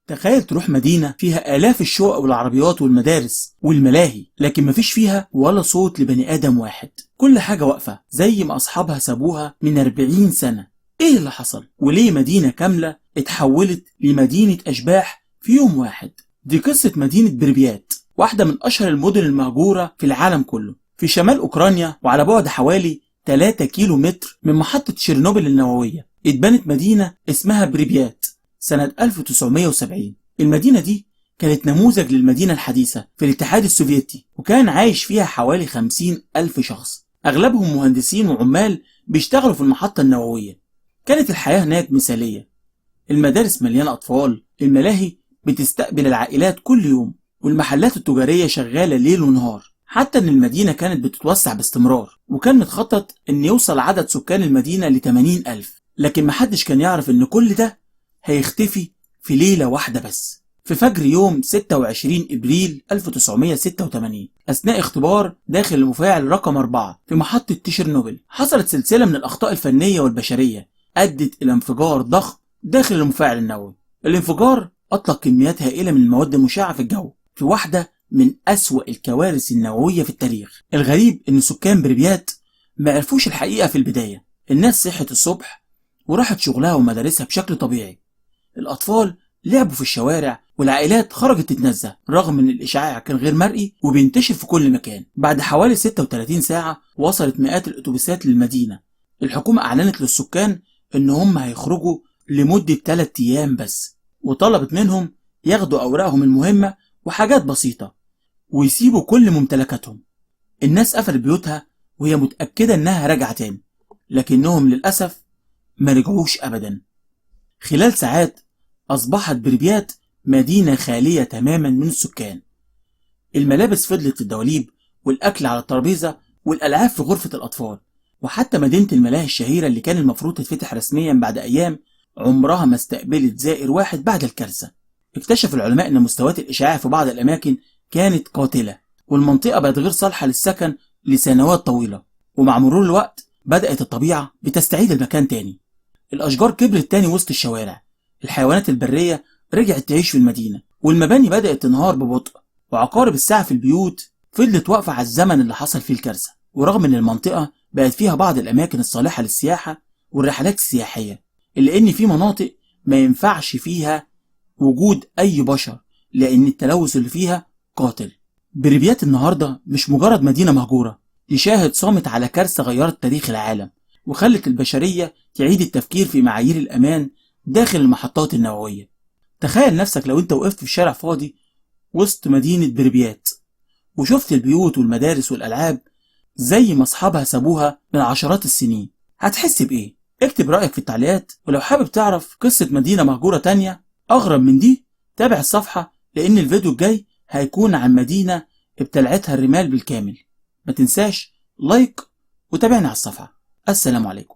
تخيل تروح مدينة فيها آلاف الشقق والعربيات والمدارس والملاهي، لكن مفيش فيها ولا صوت لبني آدم واحد. كل حاجة واقفة زي ما أصحابها سابوها من 40 سنة. إيه اللي حصل؟ وليه مدينة كاملة اتحولت لمدينة أشباح في يوم واحد؟ دي قصة مدينة بريبيات، واحدة من أشهر المدن المهجورة في العالم كله، في شمال أوكرانيا، وعلى بعد حوالي 3 كيلو متر من محطة تشيرنوبل النووية. اتبنت مدينة اسمها بريبيات سنة 1970. المدينة دي كانت نموذج للمدينة الحديثة في الاتحاد السوفيتي، وكان عايش فيها حوالي 50,000 شخص، أغلبهم مهندسين وعمال بيشتغلوا في المحطة النووية. كانت الحياة هناك مثالية، المدارس مليانة أطفال، الملاهي بتستقبل العائلات كل يوم، والمحلات التجارية شغالة ليل ونهار. حتى ان المدينة كانت بتتوسع باستمرار، وكان متخطط ان يوصل عدد سكان المدينة ل80,000. لكن محدش كان يعرف ان كل ده هيختفي في ليلة واحدة بس. في فجر يوم 26 ابريل 1986، اثناء اختبار داخل المفاعل رقم 4 في محطة تشيرنوبل، حصلت سلسلة من الاخطاء الفنية والبشرية ادت الى انفجار ضخم داخل المفاعل النووي. الانفجار اطلق كميات هائلة من المواد المشعة في الجو، في واحدة من أسوأ الكوارث النووية في التاريخ. الغريب إن سكان بريبيات ما عرفوش الحقيقة في البداية. الناس صحت الصبح وراحت شغلها ومدارسها بشكل طبيعي، الأطفال لعبوا في الشوارع، والعائلات خرجت تتنزه، رغم إن الإشعاع كان غير مرئي وبينتشر في كل مكان. بعد حوالي 36 ساعة وصلت مئات الأتوبيسات للمدينة. الحكومة أعلنت للسكان إن هم هيخرجوا لمدة 3 أيام بس، وطلبت منهم ياخدوا أوراقهم المهمة وحاجات بسيطة ويسيبوا كل ممتلكاتهم. الناس قفلت بيوتها وهي متأكدة انها راجعة تاني، لكنهم للأسف ما رجعوش أبدا. خلال ساعات أصبحت بريبيات مدينة خالية تماما من السكان. الملابس فضلت في الدواليب، والأكل على الترابيزة، والألعاب في غرفة الأطفال، وحتى مدينة الملاهي الشهيرة اللي كان المفروض تتفتح رسميا بعد أيام، عمرها ما استقبلت زائر واحد بعد الكارثة. اكتشف العلماء أن مستويات الإشعاع في بعض الأماكن كانت قاتلة، والمنطقة بقت غير صالحة للسكن لسنوات طويلة. ومع مرور الوقت بدأت الطبيعة بتستعيد المكان تاني. الأشجار كبرت تاني وسط الشوارع، الحيوانات البرية رجعت تعيش في المدينة، والمباني بدأت تنهار ببطء، وعقارب الساعة في البيوت فضلت واقفة على الزمن اللي حصل فيه الكارثة. ورغم أن المنطقة بقت فيها بعض الأماكن الصالحة للسياحة والرحلات السياحية، إلا أن في مناطق ما ينفعش فيها وجود أي بشر، لأن التلوث اللي فيها قاتل. بريبيات النهاردة مش مجرد مدينة مهجورة، دي شاهد صامت على كارثة غيرت تاريخ العالم، وخلت البشرية تعيد التفكير في معايير الأمان داخل المحطات النووية. تخيل نفسك لو أنت وقفت في شارع فاضي وسط مدينة بريبيات، وشفت البيوت والمدارس والألعاب زي ما أصحابها سابوها من عشرات السنين، هتحس بإيه؟ اكتب رأيك في التعليقات، ولو حابب تعرف قصة مدينة مهجورة تانية أغرب من دي تابع الصفحة، لأن الفيديو الجاي هيكون عن مدينة ابتلعتها الرمال بالكامل. ما تنساش لايك وتابعني على الصفحة. السلام عليكم.